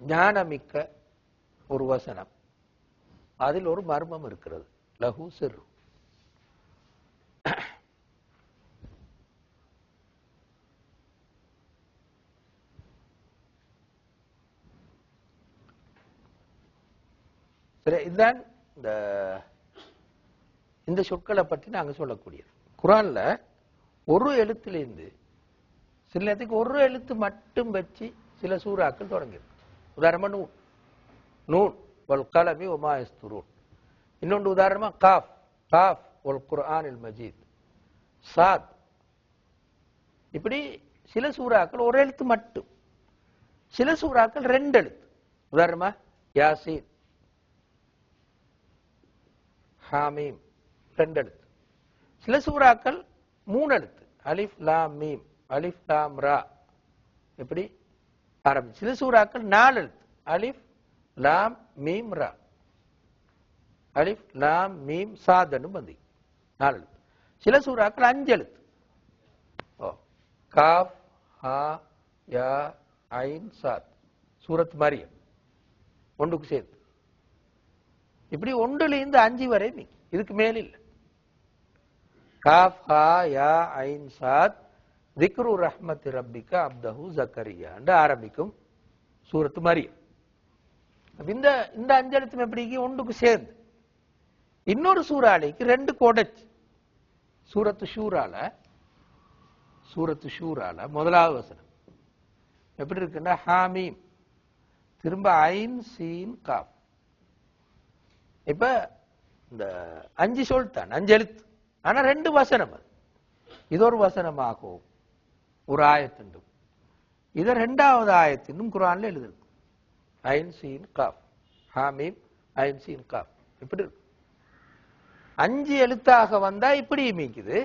ஞானமிக்க ஒரு வசனம். அதில் ஒரு மர்மம் இருக்கிறது. லஹு சிர். சரி, இதுதான் இந்த சொற்களை பற்றி நாங்கள் சொல்லக்கூடியது. குர்ஆன்ல ஒரு எழுத்திலிருந்து சில நேரத்துக்கு ஒரு எழுத்து மட்டும் வச்சு சில சூறாக்கள் தொடங்கியிருக்கு. உதாரணமா நூன், நூன் வல் கலமி வமா யஸ்துரூன். இன்னொன்று உதாரணமா காஃப், காஃப் வல் குர்ஆனில் மஜீத், சாத். இப்படி சில சூறாக்கள் ஒரு எழுத்து மட்டும், சில சூறாக்கள் ரெண்டு எழுத்து. உதாரணமா யாசீன், ஹாமீம் ரெண்டு எழுத்து. சில சூறாக்கள் மூணு எழுத்து, அலிஃப் லாம் மீம், அலிஃப் லாம் ரா. எப்படி ஆரம்பி. சில சூறாக்கள் நாலு எழுத்து, அலிஃப் லாம் மீம் ரா, அலிஃப் லாம் மீம் சாதன்னு வந்து நாலு எழுத்து. சில சூறாக்கள் அஞ்சு எழுத்து, காஃப் ஹா யா ஐன் சாத். சூரத் மரியம் ஒன்றுக்கு சேர்த்து. இப்படி ஒன்றுல இருந்து அஞ்சு வரை இதுக்கு மேல இல்லை. காஃப் ஹா யா ஐன் சாத் திக்ரு ரஹ்மத் ரப்பிக அப்தஹு ஜக்கரியா என்று ஆரம்பிக்கும் சூரத்து மரியம். இந்த இந்த அஞ்செழுத்தும் எப்படி ஒன்றுக்கு சேர்ந்து இன்னொரு சூறாலைக்கு ரெண்டு கோடச்சு. சூரத்து ஷூரால, சூரத்து ஷூரால முதலாவது வசனம் எப்படி இருக்குன்னா ஹாமீம், திரும்ப ஐன் சீன் காஃப். இப்ப இந்த அஞ்சு சொல்லிட்டான், அஞ்சு எழுத்து, ஆனா ரெண்டு வசனம். அது இது ஒரு வசனமாகும், ஒரு ஆயத்துண்டும். இதை ரெண்டாவது ஆயத்தினும் குர்ஆன்ல எழுதிருக்கு. ஐன் சீன் காஃப், ஹாமீம் ஐன் சீன் காஃப். இப்படி இருக்கு. அஞ்சு எழுத்தாக வந்தா இப்படி மீக்குது,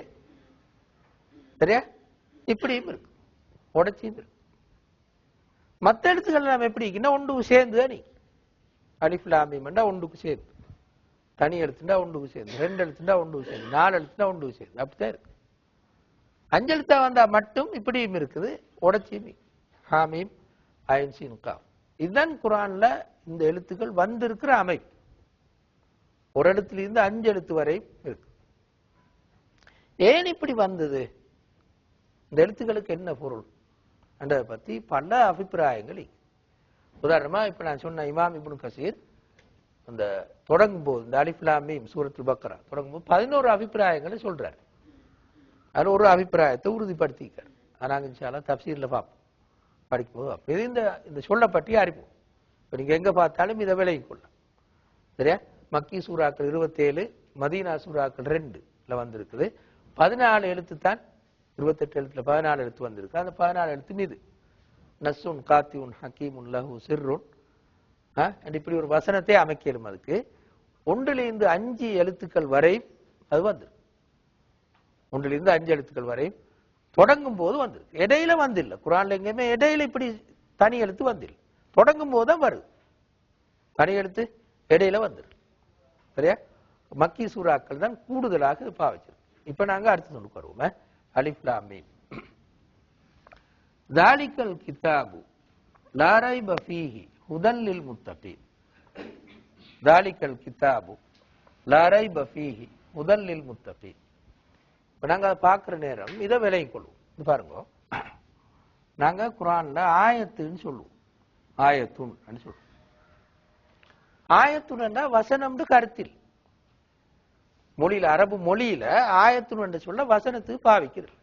சரியா? இப்படியும் இருக்கு, உடச்சியும் இருக்கு. மற்ற எழுத்துக்கள் நம்ம எப்படி ஒன்றுக்கு சேர்ந்து நீ அலிஃப் லாம் மீம் ஒன்றுக்கு சேர்ந்து, தனி எழுத்துண்டா ஒன்றுக்கு சேர்ந்து, ரெண்டு எழுத்துண்டா ஒன்றுக்கு சேர்ந்து, நாலு எழுத்துண்டா ஒன்றுக்கு சேர்ந்து, அப்படித்தான் இருக்கு. அஞ்சு எழுத்தா வந்தா மட்டும் இப்படியும் இருக்குது, உடச்சியும். ஹாமீம் ஐன் சீன் காஃப். இதுதான் குர்ஆன்ல இந்த எழுத்துக்கள் வந்திருக்கிற அமைப்பு. ஒரு எழுத்துல இருந்து அஞ்சு எழுத்து வரை இருக்கு. ஏன் இப்படி வந்தது, இந்த எழுத்துக்களுக்கு என்ன பொருள் என்றதை பத்தி பல அபிப்பிராயங்கள். உதாரணமா இப்ப நான் சொன்ன இமாம் இப்னு கசீர் அந்த தொடங்கும் போது இந்த அலிஃப் லாம் மீம் சூரத்துல் பக்ரா தொடங்கும் போது 11 அபிப்பிராயங்களை சொல்றாரு. அதுல ஒரு அபிப்பிராயத்தை உறுதிப்படுத்திக்கிறார். நாங்கள் இன்ஷா அல்லாஹ் தஃப்சீர்ல பார்ப்போம், படிக்கும்போது பார்ப்போம். இது இந்த சொல்ல பற்றி அறிவோம். இப்ப நீங்க எங்க பார்த்தாலும் இதை விலகிக் கொள்ளலாம், சரியா? மக்கி சூறாக்கள் 27, மதீனா சூறாக்கள் 2ல வந்திருக்குது. 14 எழுத்து தான், 28 எழுத்துல 14 எழுத்து வந்திருக்கு. அந்த 14 எழுத்து மீது நஸ்ஸுன் காத்தியுன் ஹக்கீமுன் லஹு சிர்ருன் இப்படி ஒரு வசனத்தை அமைக்கலும். அதுக்கு ஒன்றிலிருந்து 5 எழுத்துக்கள் வரை அது வந்து, ஒன்றிலிருந்து 5 எழுத்துக்கள் வரை தொடங்கும் போது வந்திருக்கு. இடையில வந்தில்ல குர்ஆன்ல எங்கேயுமே இடையில இப்படி தனி எழுத்து வந்தில்லை. தொடங்கும் போது தான் வருது தனி எழுத்து, இடையில வந்துரு, சரியா? மக்கி சூறாக்கள் தான் கூடுதலாக பாவிச்சிருக்கு. இப்ப நாங்க அடுத்து சொல்லுக்கு வருவோம். அலிஃப் லாம் மீம். ذَلِكَ الْكِتَابُ لَا رَيْبَ فِيهِ هُدًى لِّلْمُتَّقِينَ. ذَلِكَ الْكِتَابُ لَا رَيْبَ فِيهِ هُدًى لِّلْمُتَّقِينَ. இப்ப நாங்க அதை பார்க்கிற நேரம் இதை விலகிக் கொள்வோம். இது பாருங்க, நாங்க குர்ஆன்ல ஆயத்துன்னு சொல்லுவோம், ஆயத்துன் சொல்லுவோம். ஆயத்துன் வசனம்னு கருத்தில் மொழியில, அரபு மொழியில ஆயத்துன் என்று சொல்ல வசனத்துக்கு பாவிக்கிறது.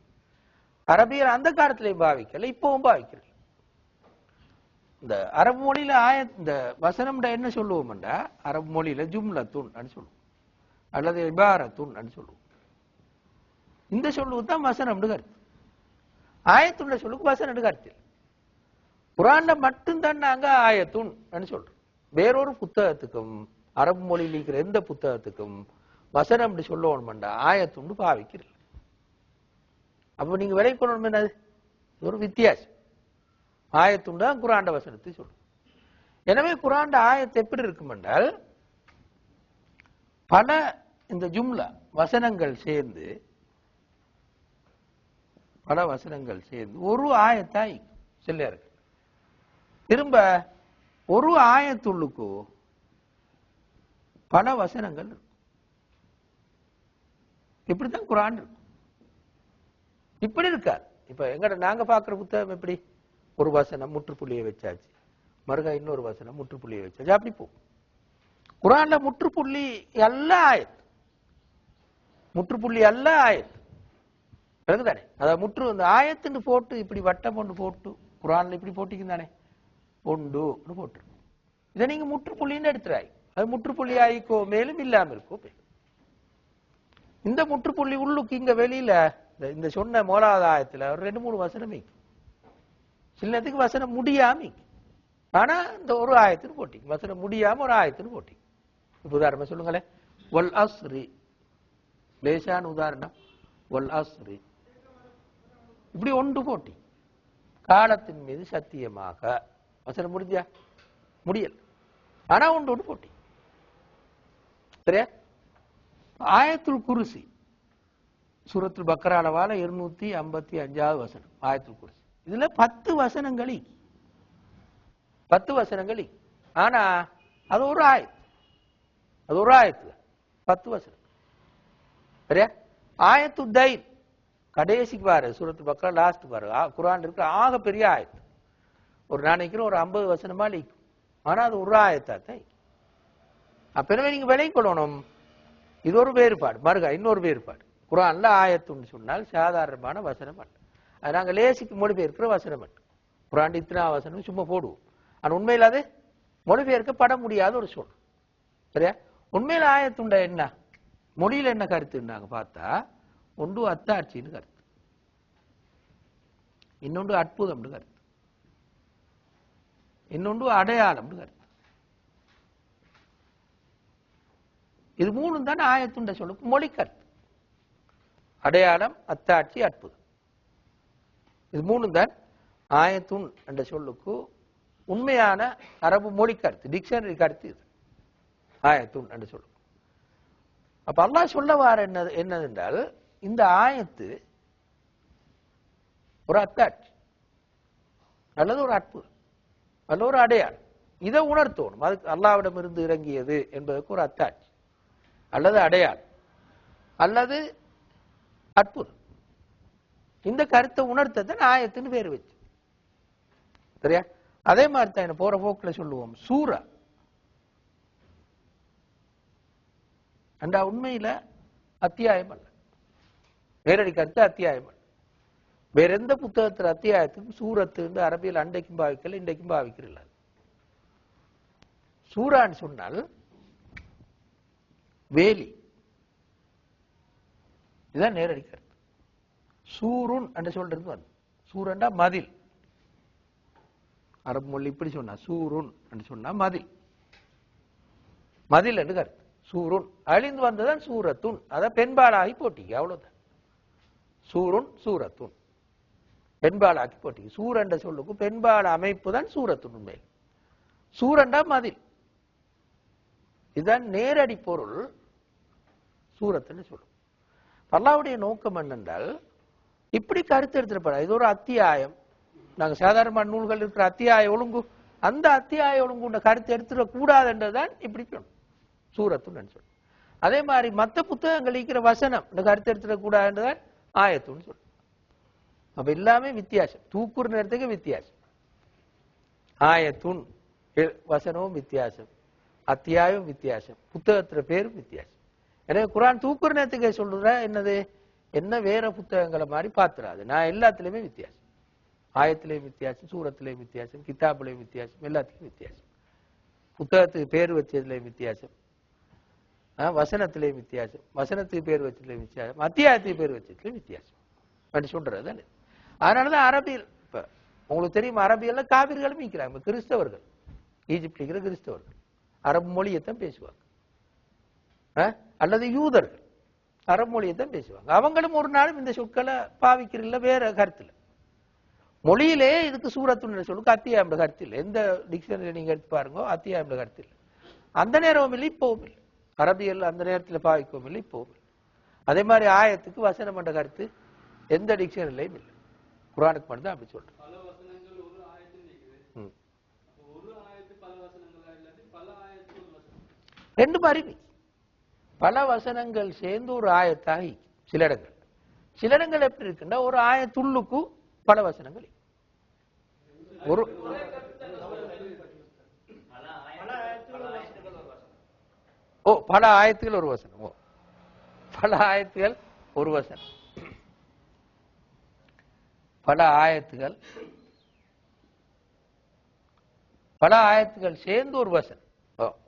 அரபியர் அந்த காலத்திலையும் பாவிக்கல, இப்பவும் பாவிக்கிறது. இந்த அரபு மொழியில இந்த வசனம் என்ன சொல்லுவோம்டா, அரபு மொழியில ஜும்லத்துன் சொல்லுவோம், அல்லது இபாரத்துன் சொல்லுவோம். இந்த சொல்லுக்கு தான் வசனம்னு கருத்து. ஆயத்துன் சொல்லுக்கு வசனம் கருத்து. குர்ஆன்ல மட்டும்தான் நாங்க ஆயத்துன் சொல்றோம். வேறொரு புத்தகத்துக்கும் அரபு மொழியில் இருக்கிற எந்த புத்தகத்துக்கும் வசனம் சொல்லணும்டா ஆயத்துண்டு பாவிக்கிறது. அப்ப நீங்க விலை கொள்ளணும், என்னது ஒரு வித்தியாசம். ஆயத்துண்டு தான் குர்ஆன் வசனத்தை சொல்லும். எனவே குர்ஆன் ஆயத்து எப்படி இருக்கும் என்றால், பல இந்த ஜும்லா வசனங்கள் சேர்ந்து, பல வசனங்கள் சேர்ந்து ஒரு ஆயத்தாய் சில இருக்கு. திரும்ப ஒரு ஆயத்துள்ளுக்கோ பல வசனங்கள் இருக்கும். இப்படித்தான் குர்ஆன் இருக்கும். இப்படி இருக்காது. இப்ப எங்கட நாங்க பாக்குற புத்தகம் எப்படி, ஒரு வசனம் முற்றுப்புள்ளியை வச்சாச்சு, மறுகா இன்னொரு வசனம் முற்றுப்புள்ளியை வச்சாச்சு, அப்படி போ. குர்ஆன்ல முற்றுப்புள்ளி அல்ல ஆயத், முற்றுப்புள்ளி அல்ல ஆயத், தானே? அதாவது முற்று இந்த ஆயத்துன்னு போட்டு இப்படி வட்டம் ஒன்று போட்டு குர்ஆன்ல இப்படி போட்டிங்க தானே, ஒன்று போட்டு இதை நீங்க முற்றுப்புள்ளின்னு எடுத்துறாய், அது முற்றுப்புள்ளி ஆயிக்கோ மேலும் இல்லாம இருக்கோ. இந்த முற்றுப்புள்ளி உள்ளுக்கு இங்க வெளியில இந்த சொன்ன மோலாத ஆயத்துல ஒரு 2-3 வசனம் சிலத்துக்கு வசனம் முடியாம, ஆனா இந்த ஒரு ஆயத்துன்னு போட்டிங்க, வசனம் முடியாம ஒரு ஆயத்துன்னு போட்டிங்க. இப்ப உதாரணமா சொல்லுங்களேன், வல் அஸ்ரி, லேசான உதாரணம், வல் அஸ்ரி இப்படி ஒன்று போட்டி, காலத்தின் மீது சத்தியமாக, வசனம் முடிஞ்சா முடியல, ஆனா ஒன்று போட்டி. சரியா? ஆயத்துல் குர்சி சூரத்துல் பக்ராலவால 255வது வசனம் ஆயத்துல் குர்சி. இதுல 10 வசனங்கள், 10 வசனங்கள், ஆனா அது ஒரு ஆயத்து, அது ஒரு ஆயத்து 10 வசனம். சரியா? ஆயத்து தைன் கடைசிக்கு பாரு, சூரத்துல் பக்ரா லாஸ்ட் பாரு, குர்ஆன் இருக்கிற ஆக பெரிய ஆயத்து, ஒரு நாளைக்கு ஒரு 50 வசனமா லீக்கும், ஆனா அது ஒரு ஆயத்தாத்தை. அப்ப நீங்க விலை கொள்ளணும், இது ஒரு வேறுபாடு. மறுகா இன்னொரு வேறுபாடு, குர்ஆன்ல ஆயத்துன்னு சொன்னால் சாதாரணமான வசனம் அல்ல, அது நாங்க லேசிக்கு மொழிபெயர்க்கிற வசனம் அல்ல. குர்ஆன் இத்தனை வசனம் சும்மா போடுவோம், ஆனா உண்மையில் அது மொழிபெயர்க்கப்பட முடியாத ஒரு சொல். சரியா? உண்மையில ஆயத்துண்ட என்ன, மொழியில என்ன கருத்துன்னாங்க பார்த்தா, ஒன்று அத்தாட்சின்னு கருத்து, இன்னொன்று அற்புதம்னு கருத்து, இன்னொன்று அடையாளம்னு கருத்து. இது மூணும் தான் ஆயத்துண்ட சொல்லுக்கு மொழி கருத்து. அடையாளம், அத்தாட்சி, அற்புதம், இது மூணும் தான் ஆயத்துன் என்ற சொல்லுக்கு உண்மையான அரபு மொழி கருத்து, டிக்ஷனரி கருத்து இது ஆயத்துன் என்று சொல்லுக்கு. அப்ப அல்லாஹ் சொல்ல வார என்னதென்றால், இந்த ஆயத்து ஒரு அத்தாட்சி அல்லது ஒரு அற்புதம் அல்லது ஒரு அடையாளம், இதை உணர்த்தணும். அதுக்கு அல்லாஹ்விடம் இருந்து இறங்கியது என்பதற்கு ஒரு அத்தாட்சி அல்லது அடையாளம் அல்லது அற்புதம், இந்த கருத்தை உணர்த்ததான் ஆயத்துன்னு பேர் வச்சு. சரியா? அதே மாதிரி தான் போற போக்குல சொல்லுவோம் சூரா அந்த உண்மையில அத்தியாயம் அல்ல, நேரடி கருத்து அத்தியாயம் அல்ல. வேற எந்த புத்தகத்துல அத்தியாயத்துக்கும் சூரத்து அரபியில் அண்டைக்கும் பாவிக்கல, இன்றைக்கும் பாவிக்கிறல்ல. சூரான்னு சொன்னால் வேலி, இதுதான் நேரடி கருத்து. சூருன் என்று சொல்றது வந்து, சூரண்டா மதில், அரபு மொழி இப்படி சொன்னா சூருன் என்று சொன்னா மதில், மதில் என்று கருத்து. சூருன் அழிந்து வந்ததான் சூரத்துன், அதான் பெண்பாலாகி போட்டிக்கு, அவ்வளவுதான். சூருன் சூரத்துன் பெண்பாலாக்கி போட்டிக்கு. சூரண்ட சொல்லுக்கு பெண்பால அமைப்பு தான் சூரத்துன். உண்மையில் சூரண்டா மதில், இதுதான் நேரடி பொருள் சூரத்துன்னு சொல்லும். அல்லாஹ்வுடைய நோக்கம் என்னென்றால், இப்படி கருத்து எடுத்துட்டு, இது ஒரு அத்தியாயம், நாங்க சாதாரண நூல்கள் இருக்கிற அத்தியாய ஒழுங்கு, அந்த அத்தியாய ஒழுங்கு கருத்து எடுத்துட கூடாது என்றுதான் இப்படி சூரத்துன்னு சொல்லும். அதே மாதிரி மற்ற புத்தகங்கள் இருக்கிற வசனம் இந்த கருத்து எடுத்துட கூடாது என்றுதான் ஆயத்துன்னு சொல்லும். அப்ப எல்லாமே வித்தியாசம், தூக்குற நேரத்துக்கு வித்தியாசம். ஆயத்துன் வசனமும் வித்தியாசம், அத்தியாயம் வித்தியாசம், புத்தகத்துல பேரும் வித்தியாசம். எனவே குர்ஆன் தூக்குற நேரத்துக்கு சொல்ற என்னது, என்ன வேற புத்தகங்களை மாதிரி பாத்துறாது, நான் எல்லாத்துலயுமே வித்தியாசம், ஆயத்திலையும் வித்தியாசம், சூரத்திலையும் வித்தியாசம், கிதாபுலையும் வித்தியாசம், எல்லாத்துக்கும் வித்தியாசம், புத்தகத்துக்கு பேர் வச்சதுலையும் வித்தியாசம், வசனத்திலையும் வித்தியாசம், வசனத்துக்கு பேர் வச்சதுலையும் வித்தியாசம், அத்தியாயத்துக்கு பேர் வச்சதுலையும் வித்தியாசம் அப்படி சொல்றது தானே. அதனாலதான் அரபியல், இப்ப உங்களுக்கு தெரியும், அரபியல்ல காவிர்களும் இருக்கிறாங்க, கிறிஸ்தவர்கள், ஈஜிப்ட் இருக்கிற கிறிஸ்தவர்கள் அரபு மொழியைத்தான் பேசுவாங்க, அல்லது யூதர்கள் அரபு மொழியைத்தான் பேசுவாங்க. அவங்களும் ஒரு நாளும் இந்த சொற்களை பாவிக்கிறதுல வேற கருத்துல, மொழியிலே இதுக்கு சூரத்துன்னு சொல்லுக்கு அத்தியாயம் கருத்து இல்லை. எந்த டிக்ஷனரி நீங்க எடுத்து பாருங்க, அத்தியாயம் கருத்து இல்லை. அந்த நேரமும் இல்லை, இப்பவும் இல்லை. அரபியல் அந்த நேரத்தில் பாவிக்கவும் இல்லை, இப்பவும் இல்லை. அதே மாதிரி ஆயத்துக்கு வசனம் என்ற கருத்து எந்த டிக்ஷனரிலையும் இல்லை, குர்ஆனுக்கு மட்டும் தான் அப்படி சொல்றேன். ரெண்டு மாதிரி பல வசனங்கள் சேர்ந்து ஒரு ஆயத்தாகி சில இடங்கள். சில இடங்கள் எப்படி இருக்குன்னா ஒரு ஆயத்துள்ளுக்கு பல வசனங்கள். ஒரு பல ஆயத்துகள் ஒரு வசனம். பல ஆயத்துகள் ஒரு வசனம். பல ஆயத்துகள் சேர்ந்து ஒரு வசனம்.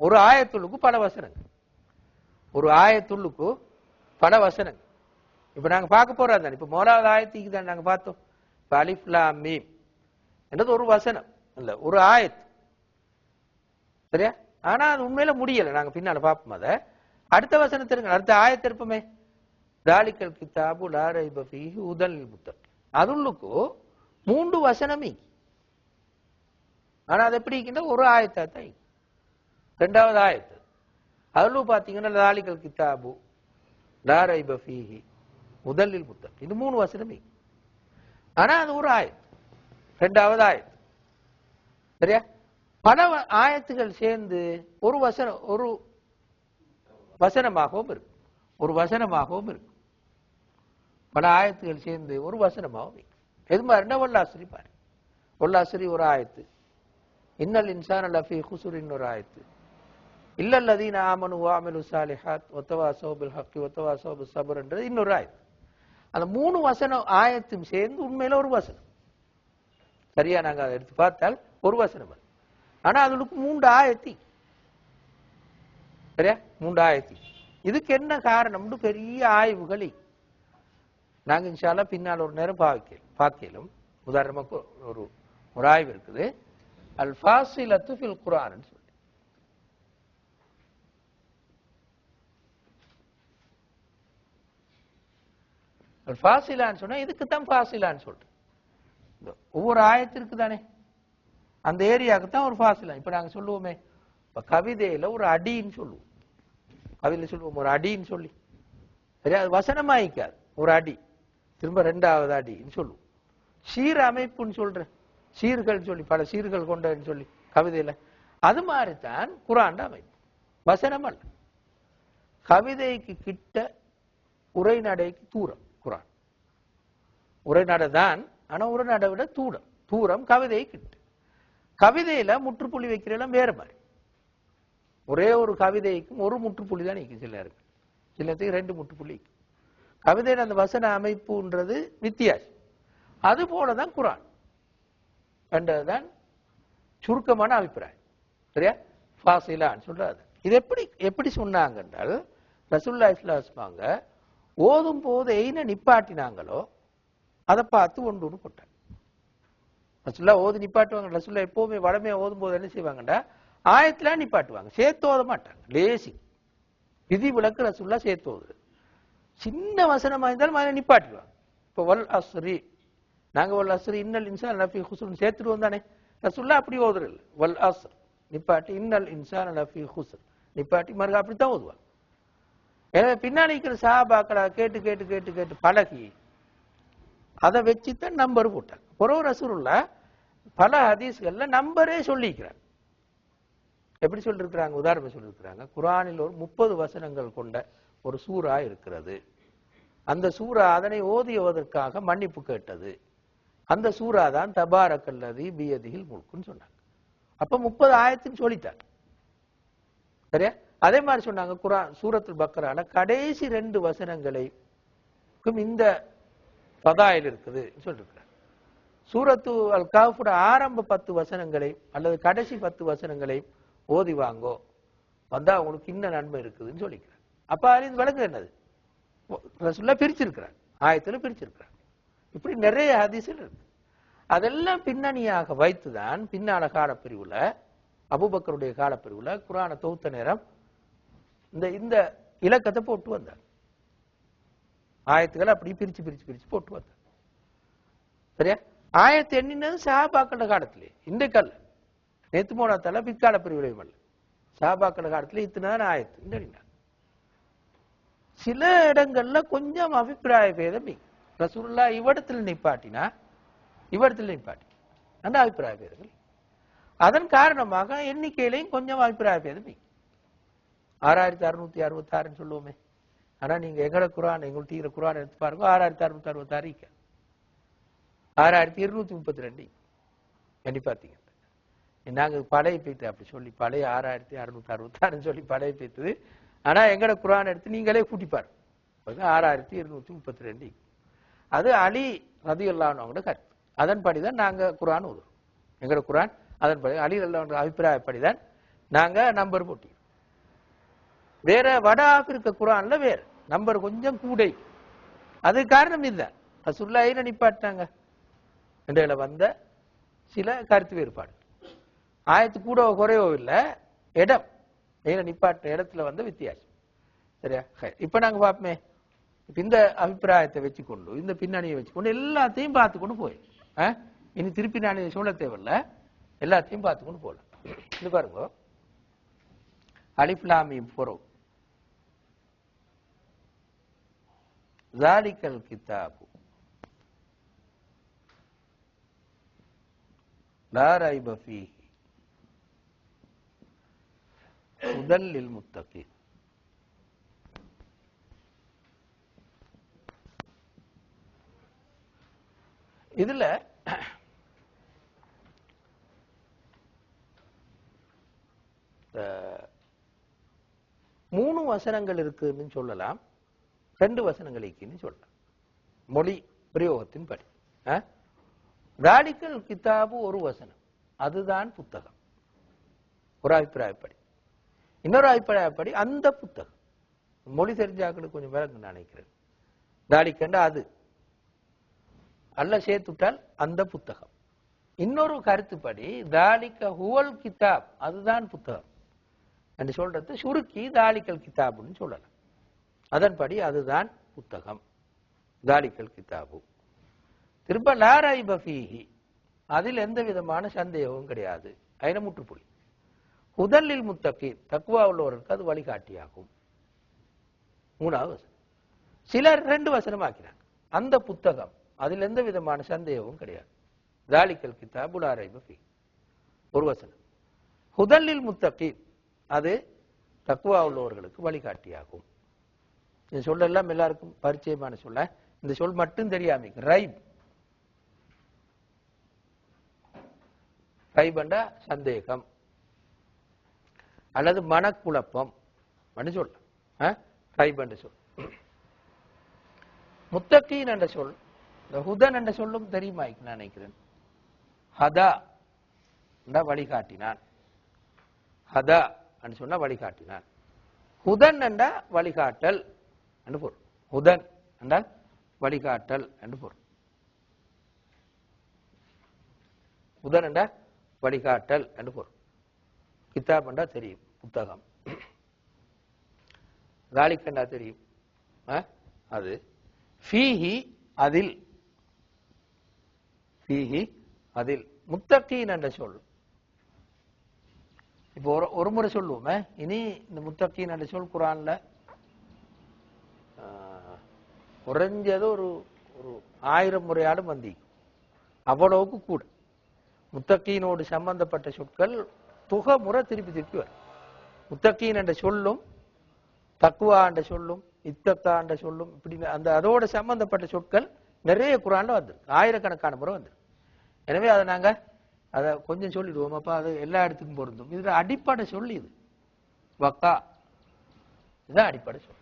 ஒரு ஆயத்துள்ளுக்கு பல வசனங்கள். ஒரு ஆயத்துள்ளுக்கு பல வசனங்கள். இப்ப நாங்க பார்க்க போறோம். இப்ப முதலாவது ஆயத்துக்கு தான் நாங்க பார்த்தோம். அலிஃப் லாம் மீம் என்றது ஒரு வசனம் இல்ல, ஒரு ஆயத்து. சரியா? ஆனா அது உண்மையில முடியல. நாங்க பின்னால பார்ப்போம். அத அடுத்த வசனத்திற்கு அடுத்த ஆயத்திருப்பமே தாலிக்கல் கிதாபு லா ரைப ஃபீஹி ஹுதல் லில் முத்தகீன். அதுள்ளுக்கு 3 வசனமே. ஆனா அது எப்படி இருக்குன்னா ஒரு ஆயத்தா தான். ரெண்டாவது ஆயத்து அதுல பாத்தீங்கன்னா தாலிக்கல் கிதாபு லா ரைப ஃபீஹி ஹுதல் லில் முத்தகீன். இது 3 வசனமே. ஆனா அது ஒரு ஆயத்து, ரெண்டாவது ஆயத்து. சரியா? பல ஆயத்துகள் சேர்ந்து ஒரு வசனமாகவும் இருக்கும். ஒரு வசனமாகவும் இருக்கும். பல ஆயத்துகள் சேர்ந்து ஒரு வசனமாகவும் இருக்கும். எது மாதிரின்னா ஒல்லாசிரி பாரு. ஒல்லாசிரி ஒரு ஆயத்து. இன்னல் இன்சான லஃபீ குஸுரின் ஒரு ஆயத்து. இல்லல்லதீன ஆமனு வஅமிலு ஸாலிஹாத் வதவாஸௌ பில் ஹக்கி வதவாஸௌ பிஸ் ஸப்ர் என்றது இன்னொரு ஆயத்து. அந்த 3 வசனம் ஆயத்தும் சேர்ந்து உண்மையில ஒரு வசனம். சரியா? நாங்க அதை எடுத்து பார்த்தால் ஒரு வசனம். ஆனா அதுக்கு 3 ஆயத்தி. சரியா? 3 ஆயத்தி. இதுக்கு என்ன காரணம்னு பெரிய ஆய்வுகள் நாங்க இன்ஷா அல்லாஹ் பின்னால் ஒரு நேரம் பார்க்கலாம். உதாரணமாக ஒரு ஆய்வு இருக்குது. அல் ஃபாசிலத்து ஃபில் குர்ஆன் சொல்லி. அல் ஃபாசிலான்னு சொன்னா இதுக்கு தான் ஃபாசிலான்னு சொல்றேன். ஒவ்வொரு ஆயத்திற்கு தானே அந்த ஏரியாவுக்கு தான் ஒரு ஃபாசிலா. இப்ப நாங்க சொல்லுவோமே, இப்ப கவிதையில ஒரு அடின்னு சொல்லுவோம். கவிதையில சொல்லுவோம் ஒரு அடின்னு சொல்லி. சரியா? அது வசனமாயிக்காது. ஒரு அடி திரும்ப ரெண்டாவது அடின்னு சொல்லுவோம். சீர் அமைப்புன்னு சொல்றேன். சீர்கள் சொல்லி பல சீர்கள் கொண்டன்னு சொல்லி கவிதையில. அது மாதிரிதான் குர்ஆன் அமைப்பு. வசனம் அல்ல. கவிதைக்கு கிட்ட உரைநடைக்கு தூரம் குர்ஆன். உரைநடை தான், ஆனா உரைநடை விட தூரம் கவிதை கிட்ட. கவிதையில முற்றுப்புள்ளி வைக்கிறதெல்லாம் வேற மாதிரி. ஒரே ஒரு கவிதைக்கும் ஒரு முற்றுப்புள்ளி தான் நிற்கும். சில இருக்கு, சிலத்துக்கு 2 முற்றுப்புள்ளி. கவிதையில அந்த வசன அமைப்புன்றது வித்தியாசம். அது போலதான் குர்ஆன் என்றதுதான் சுருக்கமான அபிப்பிராயம். சரியா? ஃபாசிலான்னு சொல்றாரு. இது எப்படி சொன்னாங்க என்றால், ரசூலுல்லாஹி ஸல்லல்லாஹு அலைஹி வஸல்லம் ஓதும் போது எய்ன நிப்பாட்டினாங்களோ அதை பார்த்து ஒன்று போட்டாங்க. ரசூலுல்லாஹ் ஓது நிப்பாட்டுவாங்க. ரசூலுல்லாஹ் எப்பவுமே வடமையா ஓதும் போது என்ன செய்வாங்கடா, ஆயத்துல நிப்பாட்டுவாங்க, சேர்த்து ஓத மாட்டாங்க. லேசி விதி விலக்கு ரசூலுல்லாஹ் சேர்த்து ஓதுறது. சின்ன வசனமா இருந்தாலும் அதை நிப்பாட்டிடுவாங்க. இப்போ வல் அஸ்ரி, நாங்க வல் அஸ்ரி இன்னல் இன்சான லஃபீ குஸ்ர் சேர்த்துடுவோம் தானே. ரசூலுல்லாஹ் அப்படி ஓதுறது. வல் அஸ்ர் நிப்பாட்டி இன்னல் இன்சான லஃபீ குஸ்ர் நிப்பாட்டி மறுக்க அப்படித்தான் ஓதுவாங்க. எனவே பின்னாடி இருக்கிற சஹாபாக்களை கேட்டு கேட்டு கேட்டு கேட்டு பழகி அதை வச்சுதான் நம்பர் போட்டாங்க. ஒரு ரசூலுல்லாஹ் பல ஹதீஸ்கள்ல நம்பரே சொல்லிக்கிறாங்க. எப்படி சொல்லிருக்கிறாங்க? உதாரணம் சொல்லிருக்கிறாங்க. குர்ஆனில் ஒரு 30 வசனங்கள் கொண்ட ஒரு சூரா இருக்கிறது. அந்த சூரா அதனை ஓதியதற்காக மன்னிப்பு கேட்டது. அந்த சூரா தான் தபாரக்கல்லதி பியதிஹில் முல்குன்னு சொன்னாங்க. அப்ப 30 ஆயத்துன்னு சொல்லிட்டாங்க. சரியா? அதே மாதிரி சொன்னாங்க குர்ஆன் சூரத்துல் பக்ரால கடைசி 2 வசனங்களைக்கும் இந்த ஃபதாயில் இருக்குது சொல்லிருக்கிறாங்க. சூரத்து அல் கஹ்ஃபோட ஆரம்ப 10 வசனங்களை அல்லது கடைசி 10 வசனங்களை ஓதி வாங்கோ, வந்தா உங்களுக்கு இன்ன நன்மை இருக்குதுன்னு சொல்லிக்கிறாங்க. அப்ப அது விளங்கு என்னது? ரசூலுல்லாஹ் பிரிச்சிருக்கிறாங்க, ஆயத்துல பிரிச்சிருக்கிறாங்க. இப்படி நிறைய ஹதீஸ்கள் இருக்கு. அதெல்லாம் பின்னணியாக வைத்துதான் பின்னால காலப்பிரிவுல, அபூபக்கருடைய காலப்பிரிவுல குர்ஆனை தொகுத்த நேரம் இந்த இலக்கத்தை போட்டு வந்தார். ஆயத்துக்களை அப்படி பிரிச்சு பிரிச்சு பிரிச்சு போட்டு வந்தார். சரியா? ஆயத்து எண்ணினது சஹாபாக்கள காலத்திலே, இன்றைக்கு அல்ல. நேத்து போனாத்தால பிற்கால பிரிவுலையும் அல்ல. சஹாபாக்கள காலத்துல இத்தனை ஆயத்து இந்த சில இடங்கள்ல கொஞ்சம் அபிப்பிராய பேதம். ரசூலுல்லாஹ் இவ்விடத்தில் நிப்பாட்டினா இவ்விடத்தில் நிப்பாட்டி அந்த அபிப்பிராய பேதங்கள். அதன் காரணமாக எண்ணிக்கையிலையும் கொஞ்சம் அபிப்பிராய பேதம். 6666 சொல்லுவோமே. ஆனா நீங்க எங்கட குரான் எங்களுக்கு தீர குரான் எடுத்து பாருங்க, 6666 6232 எண்ணி பார்த்தீங்க. நாங்க பழைய போயிட்டு அப்படி சொல்லி பழைய 6666 சொல்லி பழைய போயிட்டது. ஆனா எங்கட குரான் எடுத்து நீங்களே கூட்டி பாருங்க, 6232. அது அலி ரலியல்லாஹு அன்ஹு கருத்து. அதன்படிதான் நாங்க குரான் ஓதுறோம். எங்கட குரான் அதன்படி அலி ரலியல்லாஹு அன்ஹு அபிப்பிராயப்படிதான் நாங்க நம்பர் போட்டி. வேற வட ஆப்பிரிக்க குரான்ல வேற நம்பர் கொஞ்சம் கூடை. அது காரணம் இல்லை, ரசூலுல்லாஹி நிப்பாட்டாங்க இடையில வந்த சில கருத்து வேறுபாடு. ஆயத்து கூட குறையோ இல்லை, இடம் நிப்பாட்ட இடத்துல வந்த வித்தியாசம். சரியா? இப்ப நாங்க பார்ப்போமே, இந்த அபிப்பிராயத்தை வச்சுக்கொண்டு இந்த பின்னணியை வச்சுக்கொண்டு எல்லாத்தையும் பார்த்துக்கொண்டு போய் இனி திருப்பி நான் சொல்ல தேவையில்லை, எல்லாத்தையும் பார்த்துக்கொண்டு போகலாம். இது பாருங்க, அலிஃப் லாம் மீம் ஃபுரூ ஸாலிகல் கிதாபு லா ரைப ஃபீஹி ஹுதல் லில் முத்தகீன். இதுல 3 வசனங்கள் இருக்குன்னு சொல்லலாம், 2 வசனங்கள் இருக்குன்னு சொல்லலாம் மொழி பிரயோகத்தின் படி. ஸாலிகல் கிதாபு ஒரு வசனம், அதுதான் புத்தகம் ஒரு அபிப்பிராயப்படி. இன்னொரு அபிப்பிராயப்படி அந்த புத்தகம், மொழி தெரிஞ்சாக்களுக்கு கொஞ்சம் விளக்கு நினைக்கிறேன். ஸாலிகண்டா அது, அல்ல சேர்த்துட்டால் அந்த புத்தகம். இன்னொரு கருத்துப்படி ஸாலிக ஹுவல் கிதாப், அதுதான் புத்தகம் என்று சொல்றது சுருக்கி ஸாலிகல் கிதாபுன்னு சொல்லலாம். அதன்படி அதுதான் புத்தகம், ஸாலிகல் கிதாபு. திரும்ப லா ரைப ஃபீஹி, அதில் எந்த விதமான சந்தேகமும் கிடையாது, ஐன முற்றுப்புள்ளி. ஹுதல் லில் முத்தகீன், தக்வா உள்ளவர்களுக்கு அது வழிகாட்டியாகும். 3வது வசனம். சிலர் 2 வசனம் ஆக்கிறாங்க, அந்த புத்தகம், அதில் எந்த விதமான சந்தேகமும் கிடையாது, ஸாலிகல் கிதாபு லா ரைப ஃபீஹி ஒரு வசனம். ஹுதல் லில் முத்தகீன், அது தக்வா உள்ளவர்களுக்கு வழிகாட்டியாகும். இந்த சொல்லெல்லாம் எல்லாருக்கும் பரிச்சயமான சொல்ல, இந்த சொல் மட்டும் தெரியாம ரைப், ரைபண்டா சந்தேகம் அல்லது மனக்குழப்பம் சொல்ல ரைப் என்ற சொல். முத்தகீன் என்ற சொல், ஹுதன் என்ற சொல்லும் தெரியுமா நான் நினைக்கிறேன். ஹதா வழிகாட்டினான், ஹதா என்று சொன்னா வழிகாட்டினான். ஹுதன் என்றா வழிகாட்டல் என்று பொருள். ஹுதன் என்றால் வழிகாட்டல் என்று பொருள். ஹுதன் என்றா வழிகாட்டல் என்று பொருள். கிதாப் என்றா தெரியும், புத்தகம். ஸாலிக் என்றா தெரியும், அது. ஃபீஹி, அதில். ஃபீஹி, அதில். முத்தகீன் என்ற சொல் இப்போ ஒரு முறை சொல்லுவோமே. இனி இந்த முத்தகீன் என்ற சொல் குர்ஆன்ல குறைஞ்சது ஒரு 1000 முறையாலும் வந்தி, அவ்வளவுக்கு கூட. முத்தகீனோடு சம்பந்தப்பட்ட சொற்கள் துக முறை திருப்பி திருப்பி வரும். முத்தகீன் என்ற சொல்லும் தக்வா என்ற சொல்லும் இத்தக்கா என்ற சொல்லும் இப்படி அந்த அதோட சம்பந்தப்பட்ட சொற்கள் நிறைய குர்ஆன்ல வந்திருக்கு, ஆயிரக்கணக்கான முறை வந்திருக்கு. எனவே அதை நாங்க அதை கொஞ்சம் சொல்லிடுவோம், அப்ப அது எல்லா இடத்துக்கும் பொருந்தும். இதுல அடிப்படை சொல் இது வக்கா, இதுதான் அடிப்படை சொல்.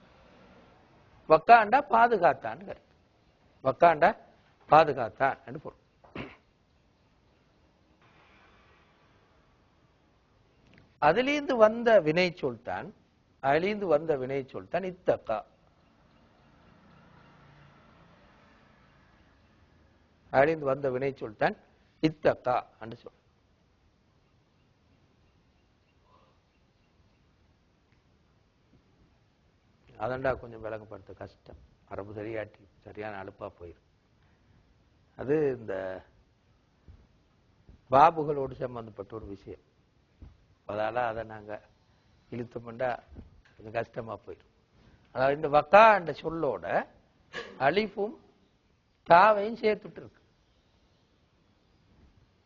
வக்காண்டா பாதுகாத்தான் கருத்து, வக்காண்டா பாதுகாத்தான் என்று பொருள். அதிலிருந்து வந்த வினை சொல்தான், அதிலிருந்து வந்த வினை சொல்தான் இத்தக்கா. அதிலிருந்து வந்த வினை சொல்தான் இத்தக்கா என்று சொல். அதண்டா கொஞ்சம் விளங்கப்படுத்த கஷ்டம், அரபு சரியாட்டி சரியான அலுப்பா போயிடும். அது இந்த பாபுகளோடு சம்பந்தப்பட்ட ஒரு விஷயம், அதால அதை நாங்க இழுத்தோம்னா கொஞ்சம் கஷ்டமா போயிடும். அதாவது இந்த வக்கா என்ற சொல்லோட அலிஃபும் தாவையும் சேர்த்துட்டு இருக்கு.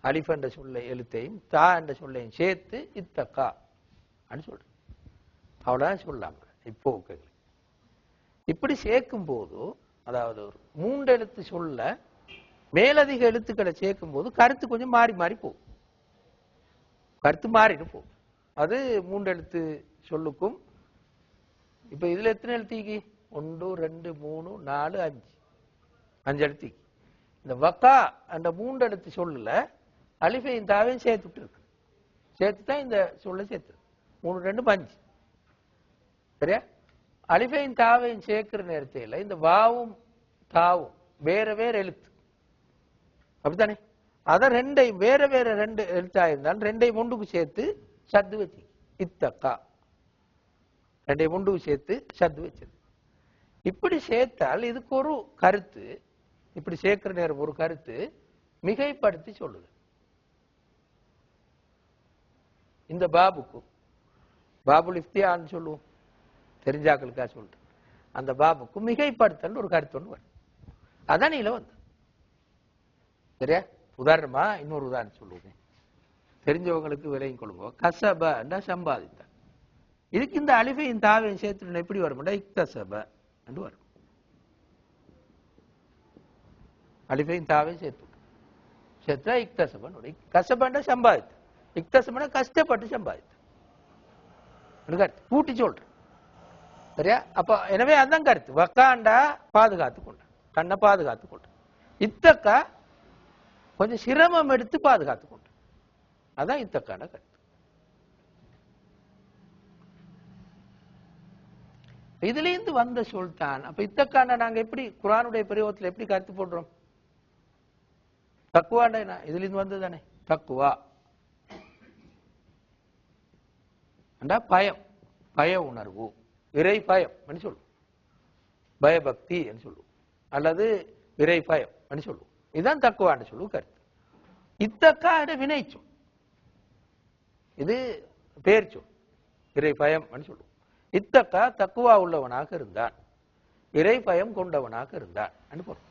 அலிஃப் என்ற சொல்லை எழுத்தையும் தா என்ற சொல்லையும் சேர்த்து இத்தக்கா அப்படின்னு சொல்றேன். அவ்வளவுதான் சொல்லலாம். இப்போ இப்படி சேர்க்கும் போது, அதாவது ஒரு 3 எழுத்து சொல்ல மேலதிக எழுத்துக்களை சேர்க்கும் போது கருத்து கொஞ்சம் மாறி மாறி போகும். கருத்து மாறிட்டு போகும். அது 3 எழுத்து சொல்லுக்கும். இப்ப இதுல எத்தனை எழுத்திக்கு? 1 2 3 4 5 5 எழுத்திக்கு. இந்த வக்கா அந்த 3 எழுத்து சொல்லல அலிஃபையும் தாவையும் சேர்த்துட்டு இருக்கு. சேர்த்துதான் இந்த சொல்ல சேர்த்து 3 2 5. சரியா? அலிஃபையும் தாவையும் சேர்க்கிற நேரத்தில் இந்த வாவும் தாவும் வேற வேற எழுத்து. அப்படித்தானே? அத ரெண்டையும் வேற வேற 2 எழுத்தா இருந்தால் ரெண்டையும் ஒன்றுக்கு சேர்த்து சத்து வச்சு இத்தக்கா. ரெண்டையும் ஒன்றுக்கு சேர்த்து சத்து வச்சது. இப்படி சேர்த்தால் இதுக்கு ஒரு கருத்து. இப்படி சேர்க்கிற நேரம் ஒரு கருத்து மிகைப்படுத்தி சொல்லுது. இந்த பாபுக்கு பாபுல் இஃப்தியான்னு சொல்லுவோம், தெரிஞ்சாக்களுக்கா சொல்லிட்டு, அந்த பாபுக்கு மிகைப்படுத்தல் ஒரு கருத்து ஒன்று வரும். அதான் நீல வந்து. சரியா? உதாரணமா இன்னொரு உதாரணம் சொல்லுவேன், தெரிஞ்சவங்களுக்கு விலையும் கொள்ளுங்க. கசப சம்பாதித்த, இதுக்கு இந்த அலிஃபையும் தாவையும் சேர்த்து எப்படி வரும்? இக்தசப என்று வரும். அலிஃபையும் தாவையும் சேர்த்தா இக்தசபன். கசபண்ட சம்பாதித்த, இக்தசபன கஷ்டப்பட்டு சம்பாதித்த கூட்டி சொல்ற. சரியா? அப்ப எனவே அதான் கருத்து. வக்காண்டா பாதுகாத்து கொண்ட, கண்ணை பாதுகாத்து கொண்ட. இத்தக்கா கொஞ்சம் சிரமம் எடுத்து பாதுகாத்து கொண்ட. அதான் இத்தக்கான கருத்து. இதுல இருந்து வந்த சொல்தான். அப்ப இத்தக்கான நாங்க எப்படி குர்ஆனுடைய பிரயோகத்துல எப்படி கருத்து போடுறோம்? தக்குவாண்டா இதுல இருந்து வந்தது தானே. தக்குவா பயம், பய உணர்வு, இறை பயம் என்று சொல்லுவோம். பயபக்தி என்று சொல்லுவோம், அல்லது இறை பயம் என்று சொல்லுவோம். இதுதான் தக்குவான்னு சொல்லுவோம் கருத்து. இத்தக்கா வினை சொல், இது பேர் சொல், இறை பயம் என்று சொல்லுவோம். இத்தக்கா தக்குவா உள்ளவனாக இருந்தான், இறை பயம் கொண்டவனாக இருந்தான் என்று பொருள்.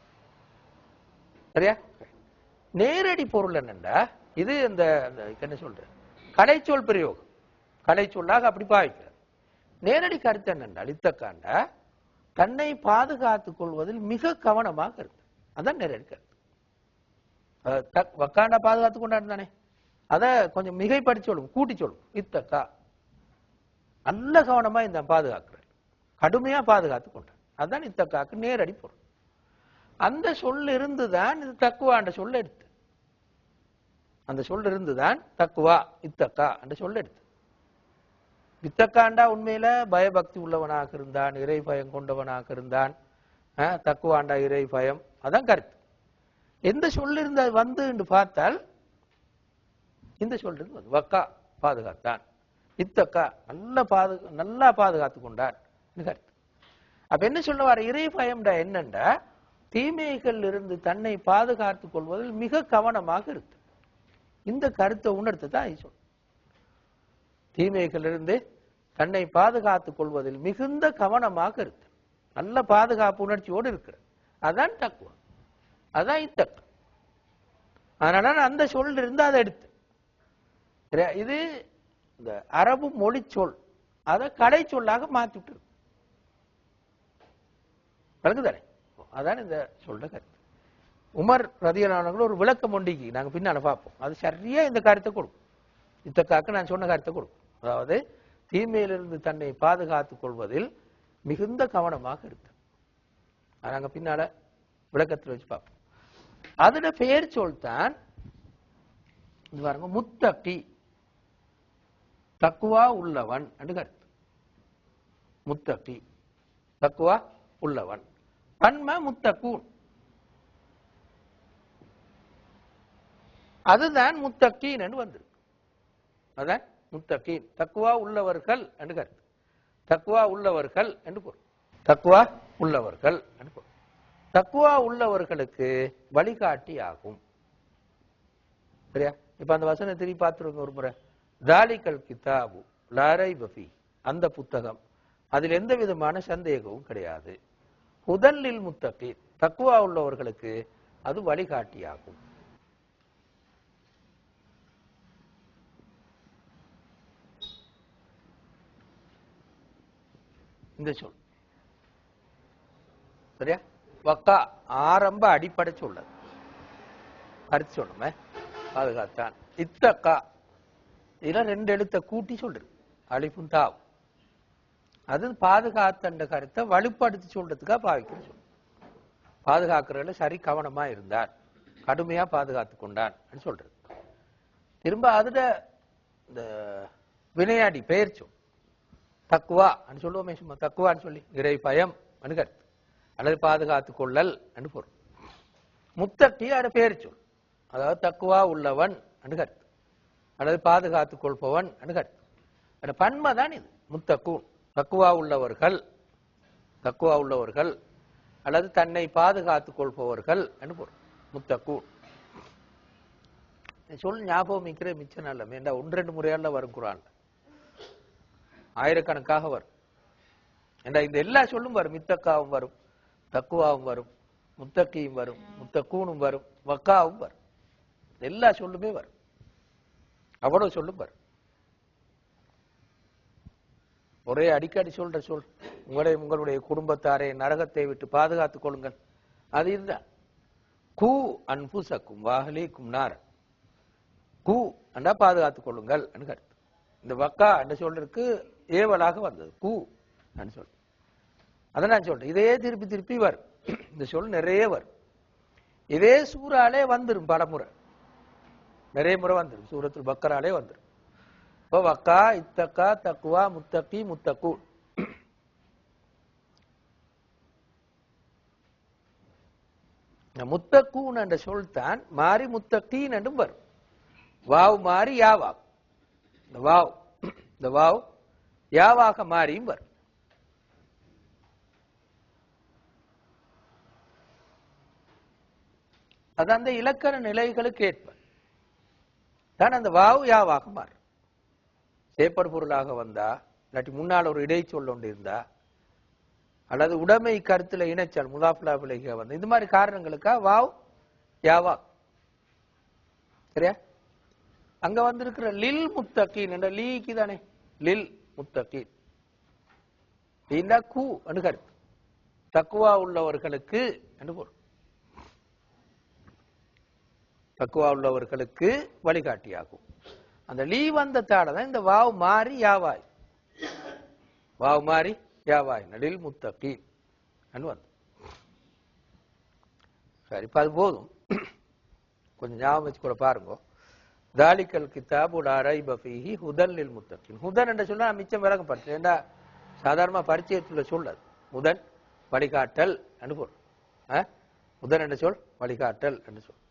சரியா? நேரடி பொருள் என்னண்டா, இது இந்த என்ன சொல்ற கலைச்சொல் பிரயோகம், கலைச்சொல்லாக அப்படி பாவிக்கிறார். நேரடி கருத்து என்னென்றால் இத்தக்காண்டா தன்னை பாதுகாத்துக் கொள்வதில் மிக கவனமாக இருக்கு. அதான் நேரடி கருத்து. வக்காண்டா பாதுகாத்துக் கொண்டாடு தானே, அத கொஞ்சம் மிகைப்படுத்தி சொல்லும், கூட்டி சொல்லும். இத்தக்கா நல்ல கவனமா இந்த பாதுகாக்கிறார், கடுமையா பாதுகாத்து கொண்டார். அதுதான் இத்தக்காக்கு நேரடி பொருள். அந்த சொல் இருந்துதான் இது தக்குவாண்ட சொல்ல எடுத்து, அந்த சொல் இருந்துதான் தக்குவா இத்தக்கா என்ற சொல்ல எடுத்து. இத்தக்காண்டா உண்மையில பயபக்தி உள்ளவனாக இருந்தான், இறை பயம் கொண்டவனாக இருந்தான். தக்குவாண்டா இறை பயம், அதான் கருத்து. எந்த சொல் இருந்த வந்து என்று பார்த்தால் இந்த சொல் இருந்து வக்கா பாதுகாத்தான், இத்தக்கா நல்லா பாதுகாத்து கொண்டான் கருத்து. அப்ப என்ன சொல்ல வர இறை பயம்டா என்னண்டா தீமைகள் இருந்து தன்னை பாதுகாத்துக் கொள்வதில் மிக கவனமாக இருக்கு. இந்த கருத்தை உணர்த்து தான் சொல். தீமைகள் இருந்து தன்னை பாதுகாத்துக் கொள்வதில் மிகுந்த கவனமாக இருக்கு, நல்ல பாதுகாப்பு உணர்ச்சியோடு இருக்கிற. அதான் தக்குவா, அதான் இத்தக்கா. அதனால அந்த சொல் இருந்து அதை எடுத்து, இது இந்த அரபு மொழி சொல், அதை கடை சொல்லாக மாத்திட்டு இருக்கு. விளங்குதானே? அதான் இந்த சொல்ற கருத்து. உமர் ரதியல்லாஹு ஒரு விளக்கம் ஒண்டிக்கு நாங்க பின்னால பார்ப்போம். அது சரியா இந்த கருத்தை கொடுக்கும். இத்தக்காக்கு நான் சொன்ன கருத்தை கொடுக்கும். அதாவது தீமையிலிருந்து தன்னை பாதுகாத்துக் கொள்வதில் மிகுந்த கவனமாக இருக்கு. நாங்க பின்னால விளக்கத்தில் வச்சு பார்ப்போம். அதோட பெயர் சொல்தான் இது பாருங்க, முத்தகி, தக்குவா உள்ளவன் என்று கருத்து. முத்தகி தக்குவா உள்ளவன். பன்ம முத்தக்கூன், அதுதான் முத்தகீன் என்று வந்திருக்கு. அதான் முத்தகீன், தக்குவா உள்ளவர்கள் என்று கருத்து. தக்குவா உள்ளவர்கள் என்று பொருள். தக்குவா உள்ளவர்கள் என்று பொருள். தக்குவா உள்ளவர்களுக்கு வழிகாட்டி ஆகும். சரியா? இப்ப அந்த வசனம் திரும்பி பார்த்துருங்க ஒரு முறை. தாலிகல் கிதாபு லா ரைப ஃபீஹ், அந்த புத்தகம் அதில் எந்த விதமான சந்தேகமும் கிடையாது. ஹுதல்லில் முத்தகீன், தக்குவா உள்ளவர்களுக்கு அது வழிகாட்டியாகும். இந்த சொல். சரியா? வக்கா ஆரம்ப அடிப்படை சொல்லது. அடுத்து சொல்லுமே பாதுகாத்தான். இத்தக்கா இதுல 2 எழுத்த கூட்டி சொல்றது அலிஃபும் தாவும். அது பாதுகாத்தன்ற கருத்தை வலுப்படுத்தி சொல்றதுக்காக பாவிக்கிற சொல். பாதுகாக்கிறதுல சரி கவனமா இருந்தார், கடுமையா பாதுகாத்து கொண்டான் சொல்றது. திரும்ப அதுல இந்த வினையாடி பெயர் சொல் தக்குவா சொல்லுவோமே, சும்மா தக்குவான்னு சொல்லி இறை பயம் கருத்து அல்லது பாதுகாத்து கொள்ளல் என்று பொருள். முத்தக்கி அட பெயர் சொல், அதாவது தக்குவா உள்ளவன் கருத்து அல்லது பாதுகாத்துக் கொள்பவன் கருத்து. அந்த பன்மை தான் இது முத்தக்கூன். தக்குவா உள்ளவர்கள், தக்குவா உள்ளவர்கள் அல்லது தன்னை பாதுகாத்துக் கொள்பவர்கள் என்று பொருள் முத்தக்கூன். சொல் ஞாபகம் மிக்கிற மிச்சம் நல்ல வேண்டா 1-2 முறையால வரும் குர்ஆன்ல, ஆயிரக்கணக்காக வரும். ஏண்டா இந்த எல்லா சொல்லும் வரும். மித்தக்காவும் வரும், தக்குவாவும் வரும், முத்தக்கியும் வரும், முத்தக்கூனும் வரும், வக்காவும் வரும். எல்லா சொல்லுமே வரும், அவ்வளவு சொல்லும் வரும். ஒரே அடிக்கடி சொல்ற சொல் உங்களுடைய குடும்பத்தாரை நரகத்தை விட்டு பாதுகாத்துக் கொள்ளுங்கள். அது இதுதான். கூ அன்புசக்கும் வாஹலீக்கும் நார. கூ அண்டா பாதுகாத்துக் கொள்ளுங்கள் கருத்து. இந்த வக்கா என்ற சொல்றதுக்கு ஏவலாக வந்தது கூ சொல். அதை நான் சொல்றேன். இதே திருப்பி திருப்பி வரும். இந்த சொல் நிறைய வரும். இதே சூறாலே வந்துடும், பல முறை நிறைய முறை வந்துடும். சூரத்துல் பக்கராலே வந்துடும். இப்போ வக்கா, இத்தக்கா, தக்குவா, முத்தக்கி, முத்தக்கூன். முத்தக்கூன் என்ற சொல் தான் மாறி முத்தக்கீன் என்றும் வரும். வாவ் மாறி யாவாகும். இந்த வாவ் யாவாக மாறியும் வரும். அது அந்த இலக்கண நிலைகளுக்கு ஏற்ப தான் அந்த வாவ் யாவாக மாறும். சேப்படு பொருளாக வந்தா, இல்லாட்டி முன்னால் ஒரு இடை சொல் ஒன்று இருந்தா, அல்லது உடைமை கருத்துல இணைச்சால் முதாஃபிலா விலைக வந்து, இந்த மாதிரி காரணங்களுக்கா வாவ் யாவா. சரியா? அங்க வந்திருக்கிற லில் முத்தகீன் என்ற லீக்கு தானே லில் முத்தகீன். இந்த கூ என்று கருத்து, தக்குவா உள்ளவர்களுக்கு என்று பொருள். தக்குவா உள்ளவர்களுக்கு வழிகாட்டியாகும். அந்த லீ வந்த தாடதான் இந்த வாவ் மாறி யாவாய், வாவ் மாறி யாவாய் நடில் முத்தகீன் வந்து. சரி, இப்ப அது போதும். கொஞ்சம் ஞாபகம் வச்சு கூட பாருங்க. தாலிக்கல் கிதாபு லா ரைப ஃபீஹி ஹுதன் லில் முத்தகீன். ஹுதன் என்று சொன்னா மிச்சம் விளங்கப்படுத்து. ஏண்டா சாதாரண பரிச்சயத்துல சொல்லது முதன் வழிகாட்டல் என்று பொருள். முதன் என்ற சொல் வழிகாட்டல் என்று சொல்.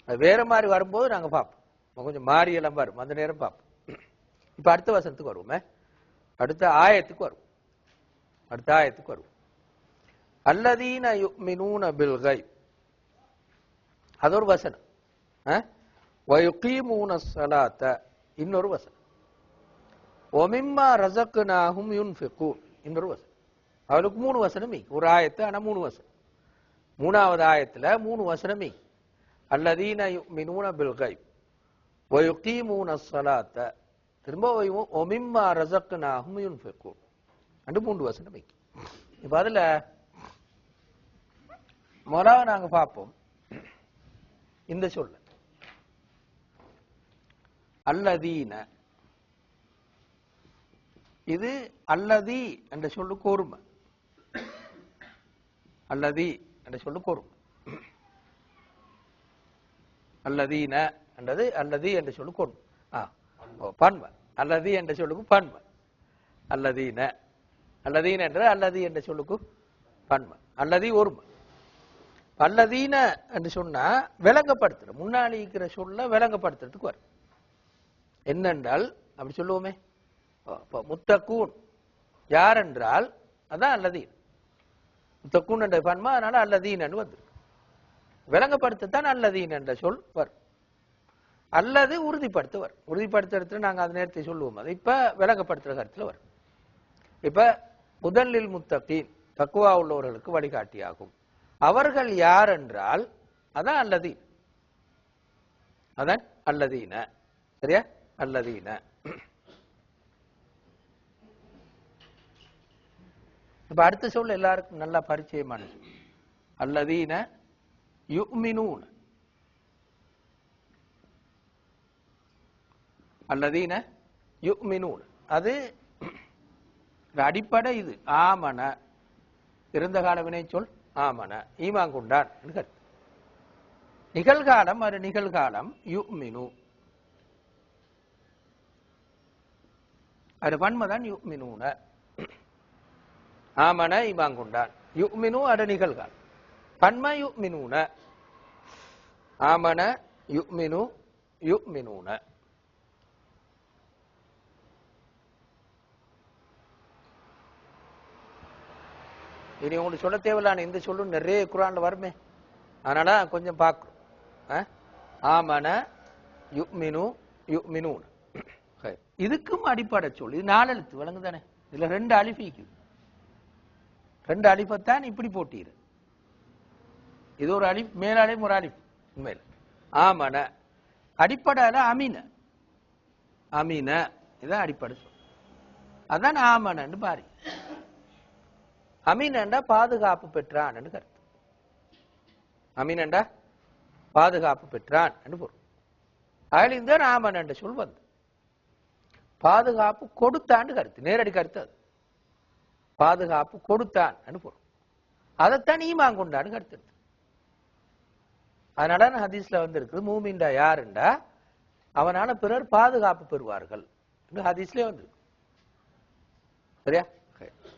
அது வேற மாதிரி வரும்போது நாங்க பார்ப்போம். கொஞ்சம் மாறியெல்லாம் வரும், அந்த நேரம் பார்ப்போம். இப்ப அடுத்த வசனத்துக்கு வருவோமே, அடுத்த ஆயத்துக்கு வரும். அடுத்த ஆயத்துக்கு வரும். அல்லதீன யுமினூன பில் கைப், அது ஒரு வசனம். வயுகீமூன ஸலாத்த இன்னொரு வசனம். வமிம்மா ரஸக்னாஹும் யுன்ஃபிகூன் இன்னொரு வசனம். அவளுக்கு 3 வசனம். ஒரு ஆயத்து ஆனா 3 வசனம். 3வது ஆயத்துல 3 வசனம். அல்லதீன யுமினூன பில் கைப் வயுகீமூன ஸலாத்த, திரும்ப வமிம்மா ரஸக்னாஹும் யுன்ஃபிகூன் அண்டு 3 வசனம். இப்ப அதுல முதல்ல நாங்க பார்ப்போம் இந்த சொல்ல அல்லதீன. இது அல்லதி என்ற சொல்லுக்கு ஒருமை. அல்லதி என்ற சொல்லுக்கு ஒருமை. அல்லதீன என்றது அல்லதி என்ற சொல்லுக்கு ஒருமை. பன்மை. அல்லதி என்ற சொல்லுக்கு பன்மை. அல்லதீன, அல்லதீன என்றது அல்லதி என்ற சொல்லுக்கு பன்மை. அல்லதி ஒருமை. அல்லதீன என்று சொன்னா விளங்கப்படுத்துற, முன்னாடி இருக்கிற சொல்ல விளங்கப்படுத்துறதுக்கு வரும். என்னென்றால் அப்படி சொல்லுவோமே, முத்தக்கூன் யார் என்றால் அதான் அல்லதீன். முத்தக்கூன் என்ற பன்மை, அதனால அல்லதீன் என்று வந்து விளங்கப்படுத்தத்தான் அல்லதீன் என்ற சொல் வரும். அல்லது உறுதிப்படுத்த வரும். உறுதிப்படுத்துறது நாங்க அந்த நேரத்தை சொல்லுவோம். அது இப்ப விளங்கப்படுத்துற கருத்துல வரும். இப்ப முதலில் முத்தகீன் தக்குவா உள்ளவர்களுக்கு வழிகாட்டியாகும். அவர்கள் யார் என்றால் அதான் அல்லதீன், அதான் அல்லதீன. சரியா? அல்லதீன. அப்ப அடுத்த சொல் எல்லாருக்கும் நல்லா பரிச்சயமான சொல். அல்லதீன யுமினூன. அல்லதீன யுமினூன அது அடிப்படை. இது ஆமன இறந்த கால வினை சொல். ஆமன ஈமான் கொண்டான். நிகழ்காலம் அது நிகழ்காலம் யுமினு. அது பன்மதான் யுமினூன. ஆமன ஈமான் கொண்டான். யுமினு அது நிகழ்காலம். பன்ம யுமினூன. ஆமன யுமினு யுமினூன. இனி உங்களுக்கு சொல்ல தேவையில்ல. இந்த சொல்லு நிறைய குர்ஆன்ல வருமே, அதனால கொஞ்சம் பார்க்கணும். ஆமன யுமினு யுமினூன. இதுக்கும் அடிப்படை சொல். இது 4 எழுத்து விளங்குதானே. இதுல 2 அலிஃபிக்கு 2 அலிஃபத்தான் இப்படி போட்டீரு. இது ஒரு அலிஃப், மேலாலையும் ஒரு அலிஃப். உண்மையில் ஆமன அடிப்படையில அமீன. அமீன இதான் அடிப்படை சொல். அதான் ஆமனன்னு பாரு. அமீனண்டா பாதுகாப்பு பெற்றான் என்று கருத்து. அமீனண்டா பாதுகாப்பு பெற்றான் என்று பொருள். அதில் இந்த ஆமன் என்ற சொல் வந்து பாதுகாப்பு கொடுத்தான்னு கருத்து. நேரடி கருத்து அது. பாதுகாப்பு கொடுத்தான் என்று பொருள். அதைத்தான் ஈமான் கொண்டான்னு கருத்து. அதனால ஹதீஸ்ல வந்து இருக்குது, மூமின்டா யாருண்டா அவனால பிறர் பாதுகாப்பு பெறுவார்கள் என்று ஹதீஸ்லயே வந்து. சரியா?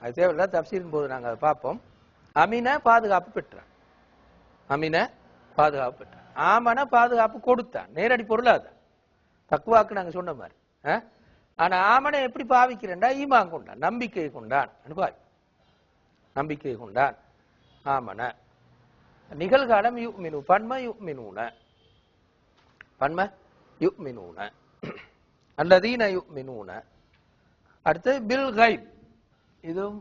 அது தேவையில்ல, தப்சீரின் போது நாங்கள் அதை பார்ப்போம். அமீன பாதுகாப்பு பெற்றான். அமீன பாதுகாப்பு பெற்றான். ஆமன பாதுகாப்பு கொடுத்தான். நேரடி பொருள் அது. தக்குவாக்கு நாங்கள் சொன்ன மாதிரி. ஆனா ஆமனை எப்படி பாவிக்கிறேன்டா ஈமான் கொண்டான், நம்பிக்கை கொண்டான். நம்பிக்கை கொண்டான். ஆமன நிகழ்காலம் யுமினு. பன்ம யுமினூன. பன்ம யுமினூன. அல்லதீன யுமினூன. அடுத்து பில் கைப். இதுவும்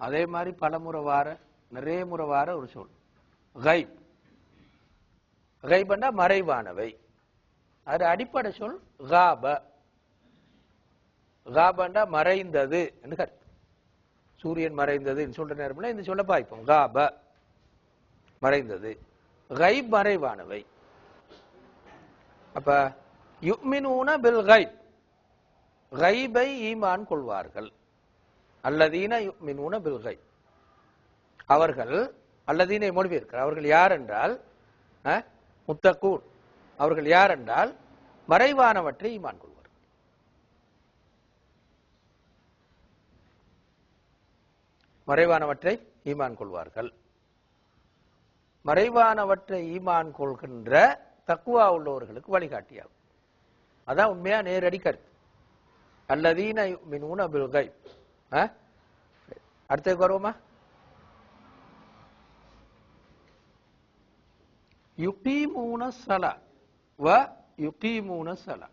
அதே மாதிரி பல முறை வார, நிறைய முறை வார ஒரு சொல். கைப். கைபண்டா மறைவானவை. அது அடிப்படை சொல் காப. காபண்டா மறைந்தது என்று கருத்து. சூரியன் மறைந்தது சொல்ற நேரம்ல இந்த சொல்ல பாய்ப்போம். காப மறைந்தது. கைப் மறைவானவை. அப்ப யுமினூன பில் கைப். கைபை ஈமான் கொள்வார்கள். அல்லதீன யுமினூன பில் கைப். அவர்கள் அல்லதீனை மொழிபெயர்க்கிறார். அவர்கள் யார் என்றால் முத்தக்கூன். அவர்கள் யார் என்றால் மறைவானவற்றை ஈமான் கொள்வார்கள். மறைவானவற்றை ஈமான் கொள்வார்கள். மறைவானவற்றை ஈமான் கொள்கின்ற தக்குவா உள்ளவர்களுக்கு வழிகாட்டியாகும். அதான் உண்மையா நேரடி கருத்து. அல்லதீன யுமினூன பில் கைப். அடுத்து வருவோமா? யுகீமூன ஸலா வ யுகீமூன ஸலா.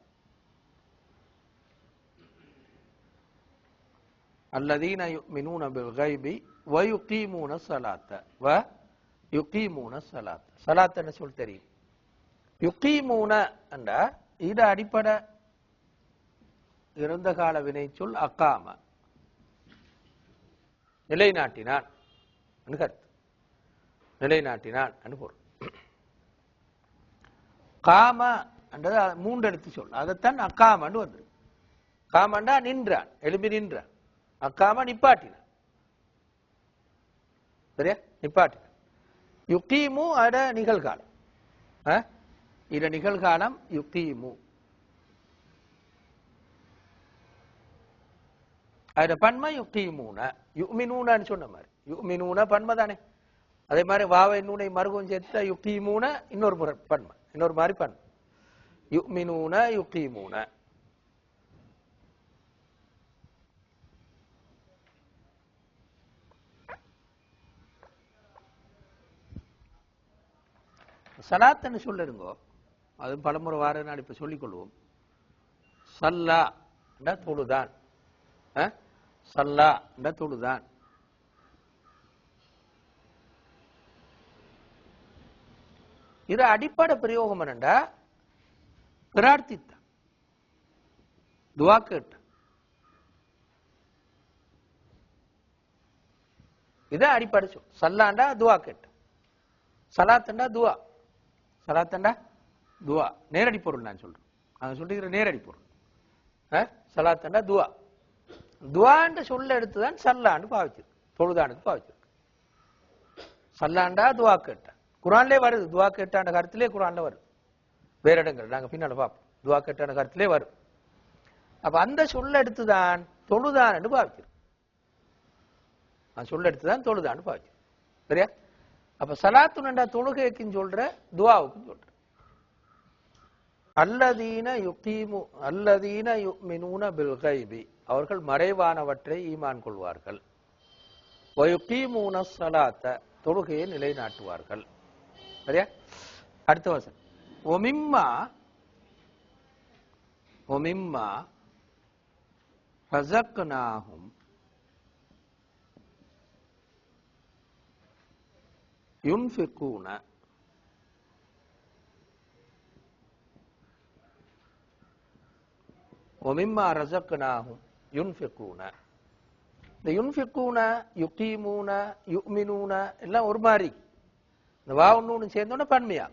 அல்லதீன யுமினூன பில் கைபி வ யுகீமூன ஸலாத்த வ யுகீமூன ஸலாத்த. ஸலாத் என்ன சொல் தெரியும்? யுகீமூன என்றா இது அடிப்படை இறந்த கால வினை சொல். அக்காம நிலைநாட்டினான் கருத்து. நிலைநாட்டினான் என்று பொருள். காம என்றது 3 எழுத்து சொல். அதைத்தான் அக்காம வந்து. காமண்டா நின்றான், எழுப்பி நின்றான். அக்காம நிப்பாட்டினான். சரியா? நிப்பாட்டினான். யுகீமு அட நிகழ்காலம். இத நிகழ்காலம் யுகீமு. அத பன்மை யுகீமூன. யுமினூனன்னு சொன்ன மாதிரி. யுமினூன பன்மை தானே. அதே மாதிரி வாவை நூனை மறுகும் சேர்த்தா யுகீமூன இன்னொரு பன்மை, இன்னொரு மாதிரி பன்மை. யுமினூன யுகீமூன. சலாத்துன்னு சொல்லிருங்கோ. அது பலமுறை வார நாள் இப்ப சொல்லிக் கொள்வோம். சல்லா தொழுதான். சல்லா தொழுதான். இது அடிப்படை பிரயோகம் என்னண்டா பிரார்த்தித்தான், துவா கேட்டான். இதான் அடிப்படை சொல். சல்லாண்டா துவா கேட்ட, சலாத்தண்டா துவா, சலாத்தண்டா துவா நேரடி பொருள். நான் சொல்றேன், நான் சொல்லிக்கிற நேரடி பொருள். சலாத்தண்டா துவா, துவான்ற சொல்ல எடுத்துதான் சல்லாண்டு பாவிச்சிருக்கு, தொழுதானுக்கு பாவிச்சிருக்கு. சல்லாண்டா துவா கேட்ட குரான்லே வருது, துவா கேட்டான கருத்திலே குரான்ல வருது, வேற இடங்கள் நாங்க பின்னால பார்ப்போம். துவா கேட்டான கருத்திலே வரும். அப்ப அந்த சொல்ல எடுத்துதான் தொழுதான் என்று பாவிச்சிருக்கு, சொல்ல எடுத்துதான் தொழுதான்னு பாவிச்சிருக்கு. சரியா? அப்ப சலாத்துனண்டா தொழுகைக்குன்னு சொல்ற, துவாவுக்குன்னு சொல்ற. அல்லதீன யுமினூன பில் கைபி, அவர்கள் மறைவானவற்றை ஈமான் கொள்வார்கள். வயுகீமூன ஸலாத்த, தொழுகையை நிலைநாட்டுவார்கள். சரியா? அடுத்த வசனம், ஒமிம்மா ரஸக்னாஹும் யுன்ஃபிகூன, ஒமிம்மா ரஸக்னாஹும் யுன்ஃபிகூன. இந்த யுன்ஃபிகூன, யுகீமூன, யுமினூன எல்லாம் ஒரு மாதிரி. இந்த வாவுன்னு சேர்ந்தோன்னா பன்மையா.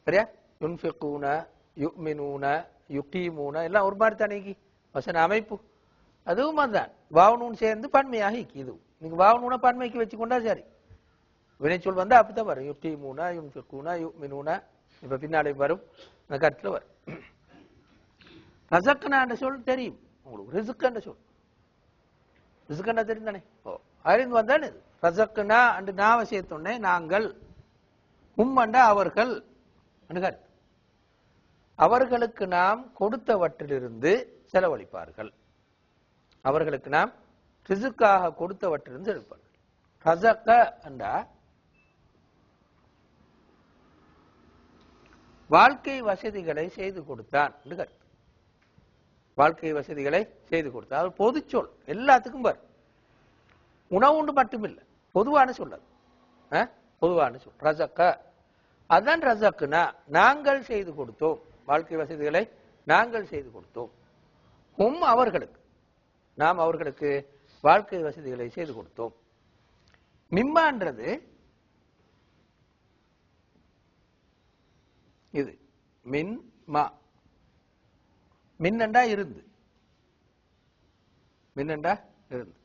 சரியா? யுன்ஃபிகூன, யுமினூன, யுகீமூன எல்லாம் ஒரு மாதிரி தானே வசன அமைப்பு. அதுவும் அதுதான், வாவுன்னு சேர்ந்து பன்மையாக இது. நீங்க வாவுன்னு பன்மைக்கு வச்சுக்கொண்டா சரி. வினைச்சொல் வந்தா அப்படித்தான் வரும். யுகீமூன, யுன்ஃபிகூன, யுமினூன, இப்ப பின்னாலே வரும், அந்த கருத்துல வரும். ரஸக்னான்ற சொல் தெரியும் உங்களுக்கு, ரிஸ்க்ன்ற சொல். ரிஸ்க்னா தெரியும் தானே? அறிந்து வந்தானே இது. ரஸக்னா அண்டு நாவ சேர்த்தோன்னே நாங்கள், உம்மண்டா அவர்கள் அணுகார், அவர்களுக்கு நாம் கொடுத்தவற்றிலிருந்து செலவழிப்பார்கள். அவர்களுக்கு நாம் ரிஸ்க்காக கொடுத்தவற்றிலிருந்து செலவழிப்பார்கள். ரஸக்க என்றா வாழ்க்கை வசதிகளை செய்து கொடுத்தான் என்று கருத்து. வாழ்க்கை வசதிகளை செய்து கொடுத்தான், அது பொது சொல், எல்லாத்துக்கும் வரும். உணவுண்டு மட்டுமில்லை, பொதுவான சொல் அது. பொதுவான சொல் ரஸக்க. அதான் ரஸக்னா, நாங்கள் செய்து கொடுத்தோம், வாழ்க்கை வசதிகளை நாங்கள் செய்து கொடுத்தோம். ஹும் அவர்களுக்கு, நாம் அவர்களுக்கு வாழ்க்கை வசதிகளை செய்து கொடுத்தோம். மிம்மான்றது இது, மின் மா, மின்னண்டா இருந்து, மின்னண்டா இருந்து,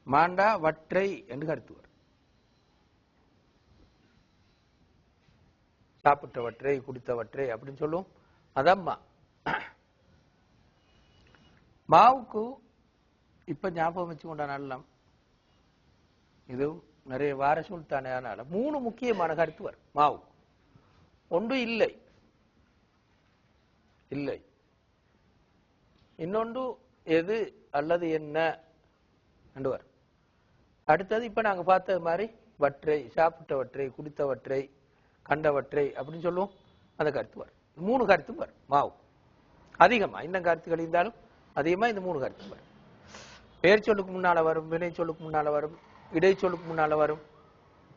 மாண்டா வற்றை என்று கருத்துவர். சாப்பிட்டவற்றை, குடித்தவற்றை அப்படின்னு சொல்லுவோம், அதம்மா. மாவுக்கு இப்ப ஞாபகம் வச்சு கொண்ட நல்லம், இதுவும் நிறைய வார சொல் தானே. அதனால 3 முக்கியமான கருத்துவர் மாவு. ஒன்று இல்லை, இல்லை. இன்னொன்று எது அல்லது என்ன என்றுவர். அடுத்தது இப்ப நாங்க பார்த்த மாதிரி வற்றை, சாப்பிட்டவற்றை, குடித்தவற்றை, கண்டவற்றை அப்படின்னு சொல்லுவோம், அந்த கருத்துவர். 3 கருத்தும் வரும் மாவு. அதிகமா இன்னும் கருத்துக்கள் இருந்தாலும் அதிகமா இந்த 3 கருத்து வரும். பெயர் சொல்லுக்கு முன்னால வரும், வினை சொல்லுக்கு முன்னால வரும், இடை சொல்லுக்கு முன்னால வரும்,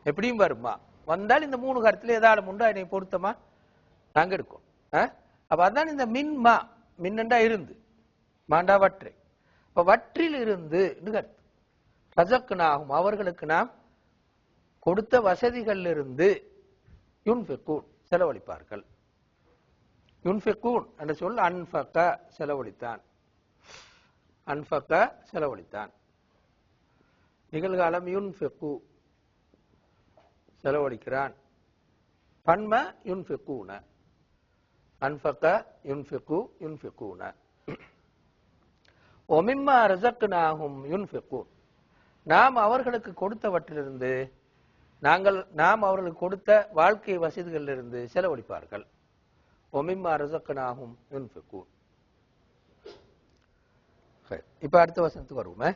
எப்படியும் வருமா. வந்தால் இந்த 3 கருத்துல ஏதாவது உண்டா என்னை பொருத்தமா நாங்க எடுக்கும். அப்ப அதான் இந்த மின்மா, மின்னண்டா இருந்து, மாண்டா வற்றை. இப்ப வற்றில் இருந்து கருத்து. ரஸக்னாஹும் அவர்களுக்கு நாம் கொடுத்த வசதிகள் இருந்து யுன்ஃபிகூன் செலவழிப்பார்கள். யுன்ஃபிகூன் என்ற சொல் அன்ஃபக செலவழித்தான், அன்ஃபக செலவழித்தான். நிகழ்காலம் யுன்ஃபிகு செலவழிக்கிறான். பன்ம யுன்ஃபிகூன, அன்ஃபக யுன்ஃபிகு யுன்ஃபிகூன. ஒமிம்மா ரஸக்னாஹும் யுன்ஃபிகூன், நாம் அவர்களுக்கு கொடுத்தவற்றிலிருந்து, நாம் அவர்களுக்கு கொடுத்த வாழ்க்கை வசதிகளிலிருந்து செலவழிப்பார்கள். ஒமிம்மா ரஸக்னாஹும் யுன்ஃபிகூன். இப்ப அடுத்த வசனத்துக்கு வருவோமே.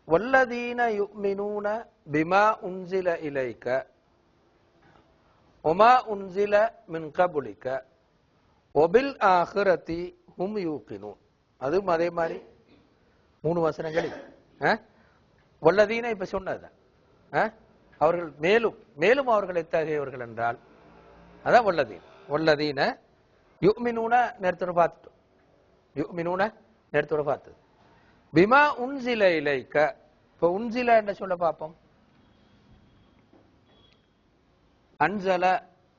வல்லதீன யுமினூன பிமா உன்சில இலைக வமா உன்சில மின் கபுலிக வபில் ஆகிரதி ஹும் யூகினூன். அதுவும் அதே மாதிரி 3 வசனங்கள். வல்லதீன இப்ப சொன்னதுதான். அவர்கள் மேலும் மேலும் அவர்கள் எத்தகையவர்கள் என்றால் அதான் வல்லதீன. வல்லதீன யுமினூன நேரத்தோட பார்த்துட்டோம். யுமினூன நேரத்தோட பார்த்தது. பிமா உன்சில இலைக்க. இப்ப உன்சில என்ன சொல்ல பார்ப்போம். அன்சல,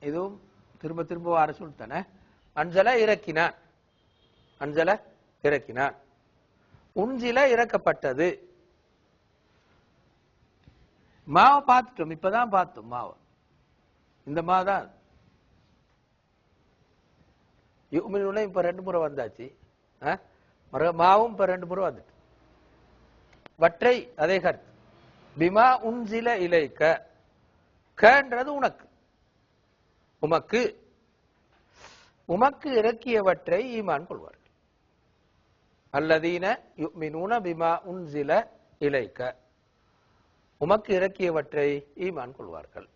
இதுவும் திரும்ப திரும்ப வர சொல்லித்தானே. அன்சல இறக்கினான், அன்சல இறக்கினான். உன்சில இறக்கப்பட்டது. மாவை பார்த்துட்டோம், இப்பதான் பார்த்தோம் மாவை. இந்த மாதான் யுமினூன இப்ப 2 முறை வந்தாச்சு. மாவும் இப்ப 2 முறை வந்துட்டு. வற்றை அதே கருத்து. பிமா உன்சில இலைக்க, கன்றது உனக்கு, உமக்கு, உமக்கு இறக்கியவற்றை ஈமான் கொள்வார்கள். அல்லதீன யுமினூன பிமா உன்சில இலைக்க, உமக்கு இறக்கியவற்றை ஈமான் கொள்வார்கள்.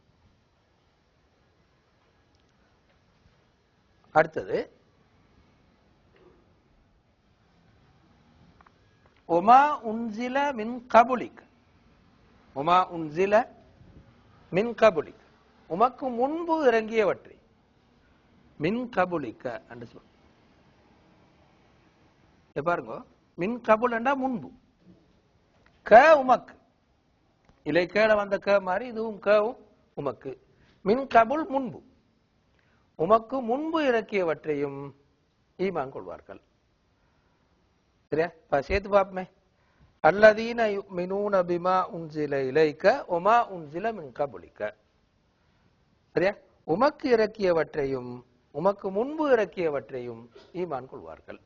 அடுத்தது ஒமா உன்சில மின் கபுலிக். ஒமா உன்சில மின் கபுலிக், உமக்கு முன்பு இறங்கியவற்றை. மின் கபுலிக்க என்று சொல். பாருங்க, மின் கபுல் என்றா முன்பு. க உமக்கு, இலை கேள வந்த க மாதிரி இதுவும் கவும் உமக்கு. மின் கபுல் முன்பு, உமக்கு முன்பு இறக்கியவற்றையும் ஈமான் கொள்வார்கள். சரியா? சேர்த்து பார்ப்போமே. அல்லதீன யுமினூன பிமா உன்சில இலைக்க ஒமா உன்சில மின் கபுலிக்க. சரியா? உமக்கு இறக்கியவற்றையும் உமக்கு முன்பு இறக்கியவற்றையும் ஈமான் கொள்வார்கள்.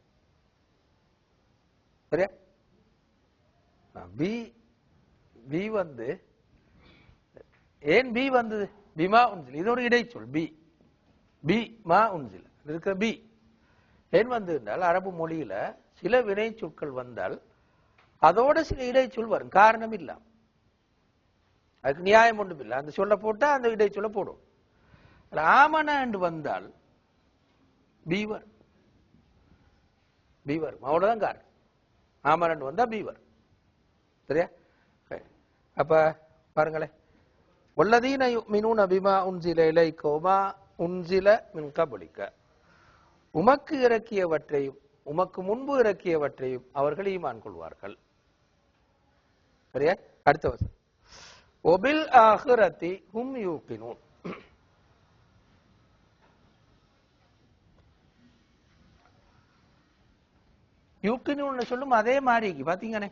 சரியா? பி, பி வந்து ஏன் பி வந்தது? பிமா உன்சில், இது ஒரு இடைச்சொல். பி, பி மா உன்சில் இருக்கிற பி ஏன் வந்து என்றால், அரபு மொழியில சில வினை சொற்கள் வந்தால் அதோட சில இடைச்சொல் வரும், காரணம் இல்ல. அதுக்கு நியாயம் ஒன்றும் இல்லை. அந்த சொல்ல போட்டா அந்த இடைச்சொல்ல போடும். ஆமன என்று வந்தால் பீவர், பீவர் அவ்வளவுதான் காரணம். ஆமனன் வந்தா பீவர். சரியா? அப்ப பாருங்களேன். வல்லதீன யுமினூன பிமா உன்சில இலைக்க வமா உன்சில மின் கபுலிக்க, உமக்கு இறக்கியவற்றையும் உமக்கு முன்பு இறக்கியவற்றையும் அவர்கள் ஈமான் கொள்வார்கள். சரியா? அடுத்த வசனம். ஒபில் ஆஹிரத்தி ஹும் யூகினூன். யூகினூன் சொல்லும் அதே மாதிரி பாத்தீங்கன்னே.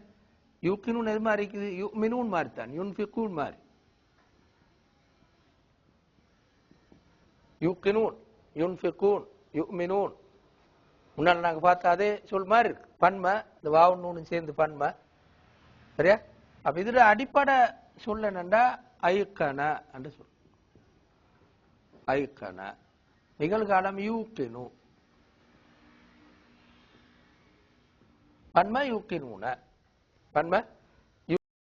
யூகினூன் எது மாதிரி இருக்குது? யுமினூன் மாதிரி தான், யுன்ஃபிகூன் மாதிரி. யூகினூன், யுன்ஃபிகூன், யுமினூன் முன்னால நாங்க பார்த்தா அதே சொல் மாதிரி இருக்கு. பன்மை, இந்த வாவு நூனும் சேர்ந்து பன்மை. சரியா? அப்ப இதுல அடிப்படை சொல்ல என்னண்டா ஐக்கன என்று சொல். ஐக்கன நிகழ்காலம் யூக்கினு, பன்மை யூக்கினூன, பன்மை